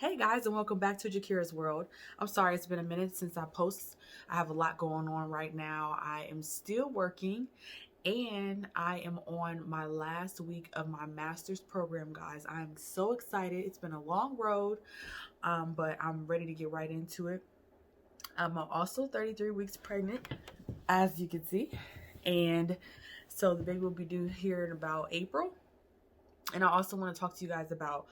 Hey guys, and welcome back to Jakira's World. I'm sorry it's been a minute since I post. I have a lot going on right now. I am still working and I am on my last week of my master's program, guys. I'm so excited. It's been a long road, but I'm ready to get right into it. I'm also 33 weeks pregnant, as you can see, and so the baby will be due here in about April. And I also want to talk to you guys about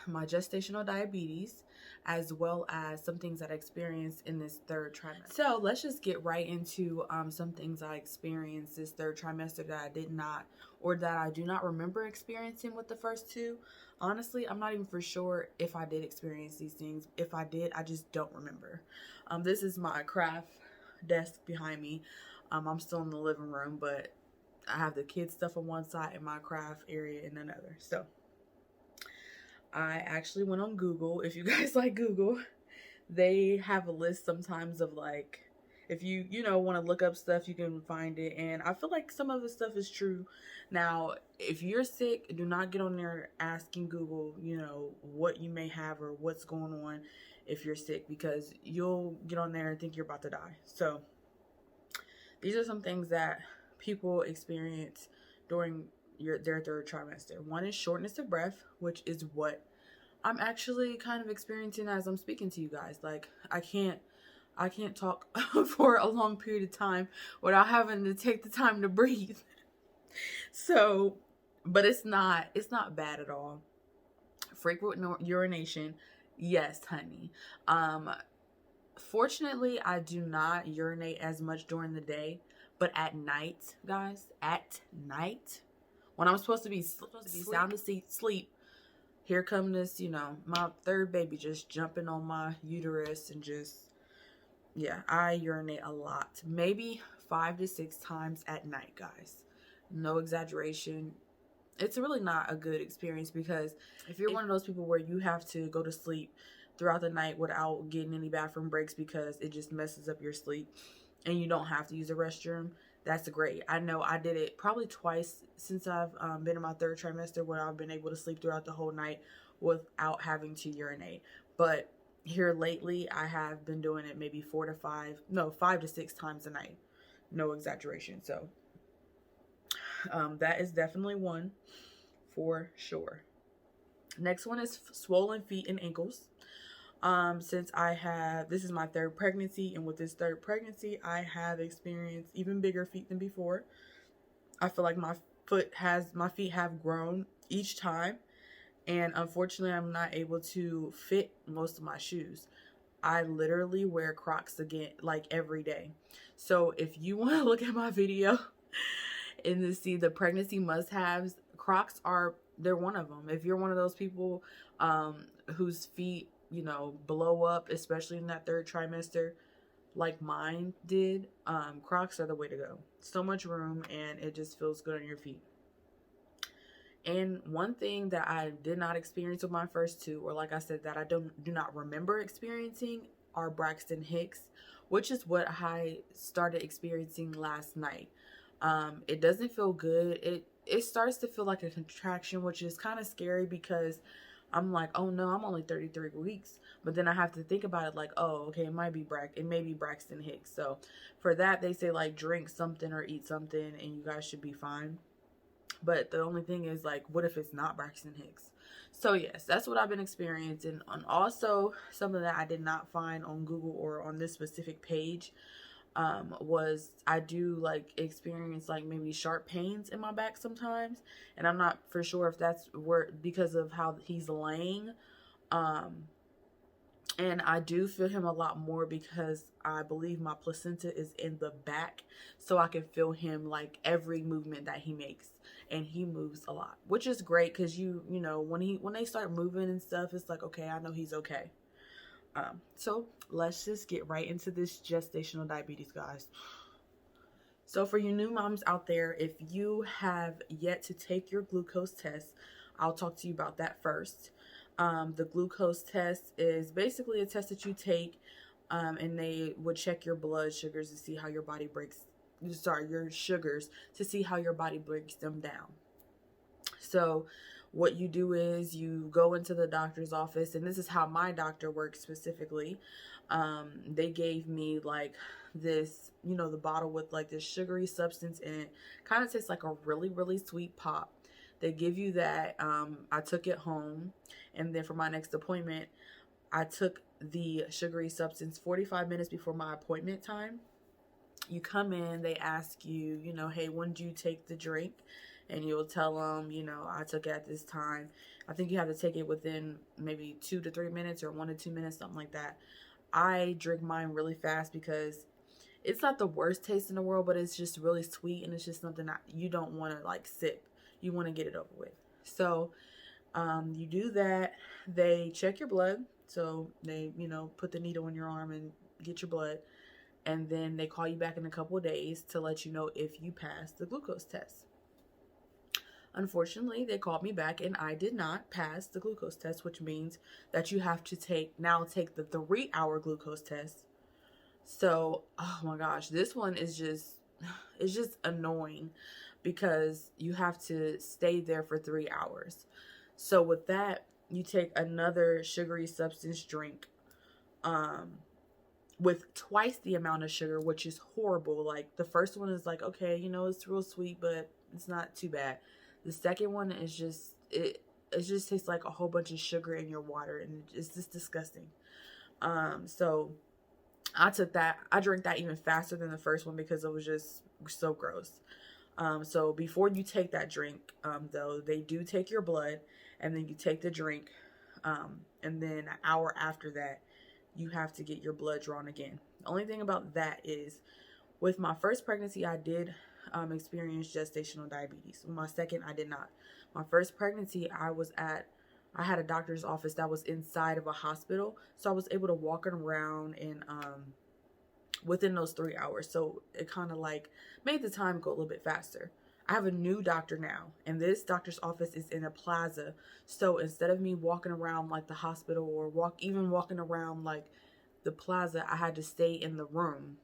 my gestational diabetes, as well as some things that I experienced in this third trimester. So let's just get right into some things I experienced this third trimester that I did not, or that I do not remember experiencing with the first two. Honestly, I'm not even for sure if I did experience these things. If I did, I just don't remember. This is my craft desk behind me. I'm still in the living room, but I have the kids stuff on one side and my craft area in another. So I actually went on Google. If you guys like Google, they have a list sometimes of like, if you want to look up stuff, you can find it. And I feel like some of the stuff is true. Now, if you're sick, do not get on there asking Google, what you may have or what's going on if you're sick, because you'll get on there and think you're about to die. So these are some things that people experience during their third trimester. One is shortness of breath, which is what I'm actually kind of experiencing as I'm speaking to you guys. Like I can't talk for a long period of time without having to take the time to breathe. So, but it's not bad at all. Frequent urination, yes, honey. Fortunately, I do not urinate as much during the day, but at night, guys, at night, when I'm supposed to be sound asleep, here come this, my third baby just jumping on my uterus and just, yeah, I urinate a lot. Maybe 5 to 6 times at night, guys. No exaggeration. It's really not a good experience, because if you're one of those people where you have to go to sleep throughout the night without getting any bathroom breaks because it just messes up your sleep and you don't have to use a restroom, that's great. I know I did it probably twice since I've been in my third trimester, where I've been able to sleep throughout the whole night without having to urinate. But here lately, I have been doing it maybe 5 to 6 times a night. No exaggeration. So that is definitely one for sure. Next one is swollen feet and ankles. Since this is my third pregnancy, and with this third pregnancy, I have experienced even bigger feet than before. I feel like my feet have grown each time, and unfortunately, I'm not able to fit most of my shoes. I literally wear Crocs again, like every day. So if you want to look at my video and to see the pregnancy must-haves, Crocs they're one of them. If you're one of those people whose feet blow up, especially in that third trimester, like mine did, Crocs are the way to go. So much room, and it just feels good on your feet. And one thing that I did not experience with my first two, or like I said, that I do not remember experiencing, are Braxton Hicks, which is what I started experiencing last night. It doesn't feel good. It starts to feel like a contraction, which is kind of scary, because I'm like, oh no, I'm only 33 weeks. But then I have to think about it like, oh, okay, it may be Braxton Hicks. So for that, they say like drink something or eat something and you guys should be fine. But the only thing is, like, what if it's not Braxton Hicks? So yes, that's what I've been experiencing. And also something that I did not find on Google or on this specific page was I do like experience like maybe sharp pains in my back sometimes, and I'm not for sure if that's because of how he's laying, and I do feel him a lot more because I believe my placenta is in the back, so I can feel him like every movement that he makes, and he moves a lot, which is great, because when they start moving and stuff, it's like, okay, I know he's okay. So let's just get right into this gestational diabetes, guys. So for you new moms out there, if you have yet to take your glucose test, I'll talk to you about that first. The glucose test is basically a test that you take, and they would check your blood sugars to see how your body your sugars to see how your body breaks them down. So what you do is you go into the doctor's office, and this is how my doctor works specifically. They gave me like this, the bottle with like this sugary substance in it. Kind of tastes like a really, really sweet pop. They give you that. I took it home, and then for my next appointment, I took the sugary substance 45 minutes before my appointment time. You come in, they ask you, hey, when do you take the drink? And you'll tell them, I took it at this time. I think you have to take it within maybe 2 to 3 minutes or 1 to 2 minutes, something like that. I drink mine really fast because it's not the worst taste in the world, but it's just really sweet, and it's just something that you don't want to like sip. You want to get it over with. So you do that. They check your blood. So they, put the needle in your arm and get your blood. And then they call you back in a couple of days to let you know if you passed the glucose test. Unfortunately, they called me back and I did not pass the glucose test, which means that you have to take the 3-hour glucose test. So, oh my gosh, this one is just annoying because you have to stay there for 3 hours. So with that, you take another sugary substance drink with twice the amount of sugar, which is horrible. Like the first one is like, okay, it's real sweet, but it's not too bad. The second one is just, it just tastes like a whole bunch of sugar in your water, and it's just disgusting. So I took that. I drank that even faster than the first one because it was just so gross. So before you take that drink, though, they do take your blood, and then you take the drink. And then an hour after that, you have to get your blood drawn again. The only thing about that is, with my first pregnancy, I did experience gestational diabetes. With my second, I did not. My first pregnancy, I had a doctor's office that was inside of a hospital, so I was able to walk around and within those 3 hours. So it kind of like made the time go a little bit faster. I have a new doctor now, and this doctor's office is in a plaza. So instead of me walking around like the hospital or walking around like the plaza, I had to stay in the room.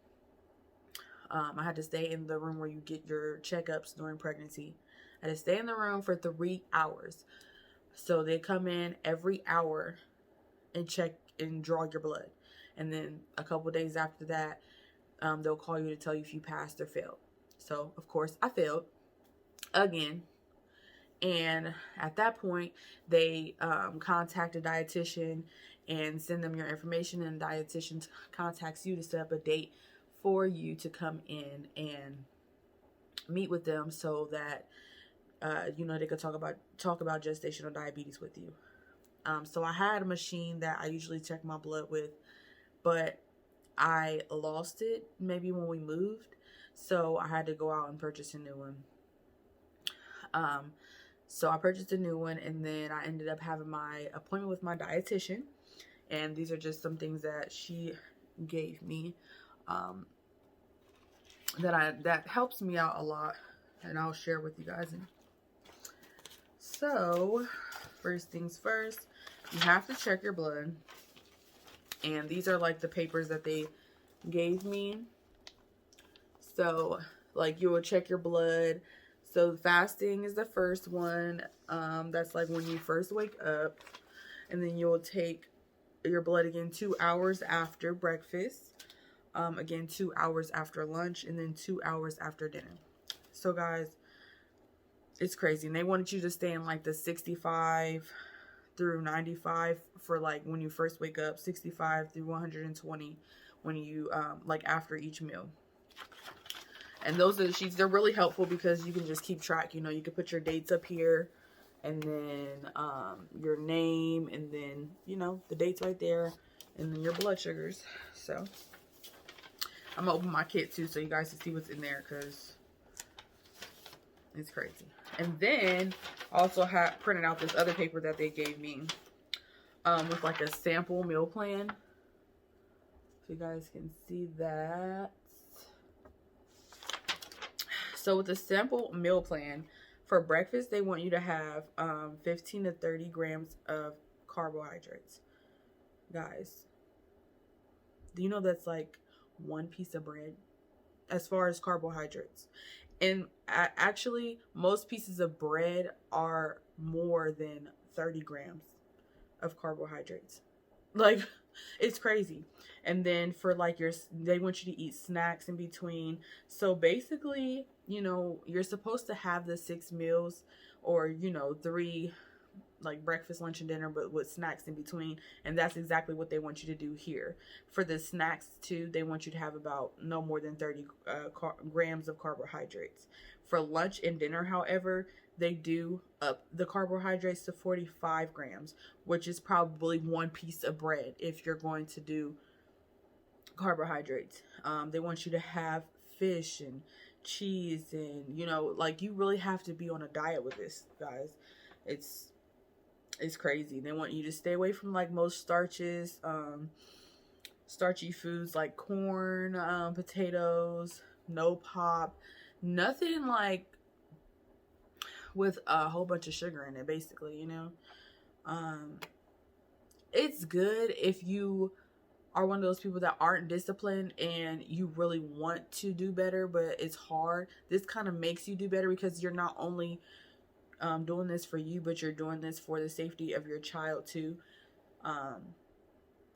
I had to stay in the room where you get your checkups during pregnancy. I had to stay in the room for 3 hours. So they come in every hour and check and draw your blood. And then a couple days after that, they'll call you to tell you if you passed or failed. So, of course, I failed again. And at that point, they contact a dietitian and send them your information, and the dietitian contacts you to set up a date for you to come in and meet with them so that they could talk about gestational diabetes with you. So I had a machine that I usually check my blood with, but I lost it maybe when we moved, so I had to go out and purchase a new one. So I purchased a new one, and then I ended up having my appointment with my dietitian, and these are just some things that she gave me that helps me out a lot, and I'll share with you guys. So first things first, you have to check your blood, and these are like the papers that they gave me. So like you will check your blood. So fasting is the first one. That's like when you first wake up, and then you'll take your blood again 2 hours after breakfast, again 2 hours after lunch, and then 2 hours after dinner. So guys, it's crazy. And they wanted you to stay in like the 65 through 95 for like when you first wake up, 65 through 120 when you like after each meal. And those are the sheets. They're really helpful because you can just keep track. You can put your dates up here, and then your name, and then the dates right there, and then your blood sugars. So I'm gonna open my kit too so you guys can see what's in there, because it's crazy. And then also have printed out this other paper that they gave me with like a sample meal plan, so you guys can see that. So with the sample meal plan, for breakfast, they want you to have 15 to 30 grams of carbohydrates. Guys, do you know that's like one piece of bread as far as carbohydrates? And actually, most pieces of bread are more than 30 grams of carbohydrates. Like, it's crazy. And then for like they want you to eat snacks in between. So basically, you're supposed to have the 6 meals, or three, like breakfast, lunch, and dinner, but with snacks in between. And that's exactly what they want you to do here. For the snacks too, they want you to have about no more than 30 grams of carbohydrates. For lunch and dinner, however, they do up the carbohydrates to 45 grams, which is probably one piece of bread if you're going to do carbohydrates. They want you to have fish and cheese, and like, you really have to be on a diet with this, guys. It's crazy. They want you to stay away from like most starches, starchy foods like corn, potatoes, no pop, nothing like with a whole bunch of sugar in it, basically. It's good if you are one of those people that aren't disciplined and you really want to do better, but it's hard. This kind of makes you do better, because you're not only doing this for you, but you're doing this for the safety of your child too.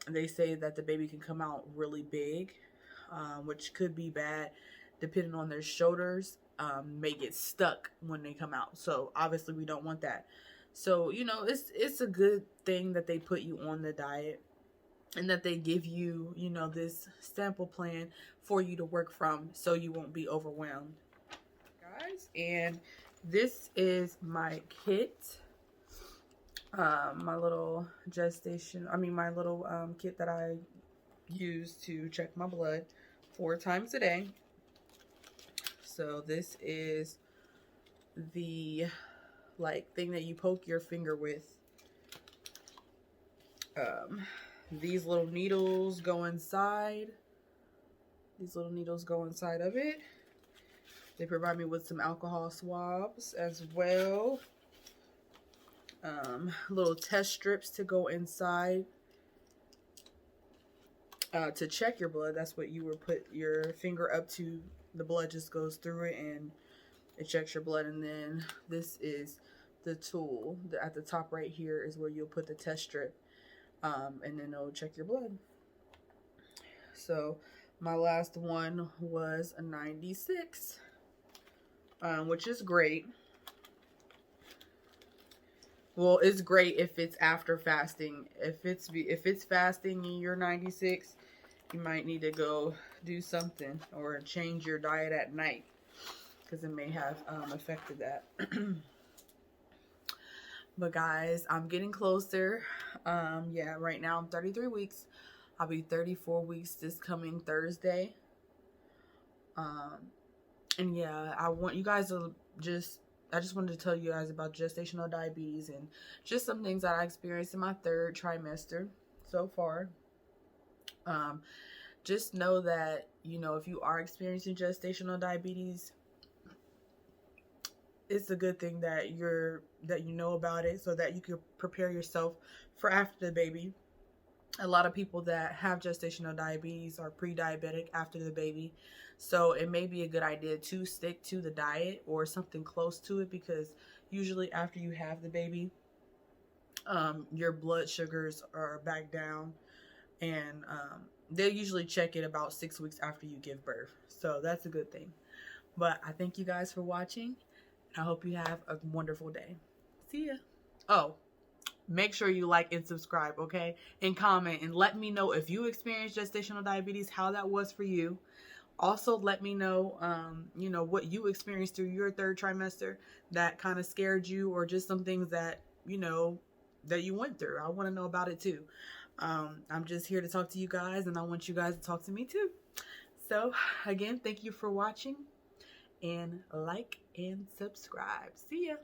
They say that the baby can come out really big, which could be bad depending on their shoulders. May get stuck when they come out, so obviously we don't want that. So it's a good thing that they put you on the diet, and that they give you this sample plan for you to work from, so you won't be overwhelmed, guys. And this is my kit, my little my little kit that I use to check my blood 4 times a day. So this is the thing that you poke your finger with. These little needles go inside. These little needles go inside of it. They provide me with some alcohol swabs as well. Little test strips to go inside to check your blood. That's what you would put your finger up to. The blood just goes through it and it checks your blood. And then this is the tool. At the top right here is where you'll put the test strip, and then it'll check your blood. So my last one was a 96, which is great. Well, it's great if it's after fasting. If it's fasting and you're 96, you might need to go do something or change your diet at night, because it may have affected that. But guys, I'm getting closer. Yeah, right now I'm 33 weeks. I'll be 34 weeks this coming Thursday. And yeah, I want you guys to I just wanted to tell you guys about gestational diabetes and just some things that I experienced in my 3rd trimester so far. Just know that, if you are experiencing gestational diabetes, it's a good thing that you know about it, so that you can prepare yourself for after the baby. A lot of people that have gestational diabetes are pre-diabetic after the baby. So it may be a good idea to stick to the diet or something close to it, because usually after you have the baby, your blood sugars are back down, and they usually check it about 6 weeks after you give birth. So that's a good thing. But I thank you guys for watching. I hope you have a wonderful day. See ya. Oh, make sure you like and subscribe, okay? And comment and let me know if you experienced gestational diabetes, how that was for you. Also, let me know, what you experienced through your 3rd trimester that kind of scared you, or just some things that, that you went through. I want to know about it too. I'm just here to talk to you guys, and I want you guys to talk to me too. So, again, thank you for watching, and like and subscribe. See ya.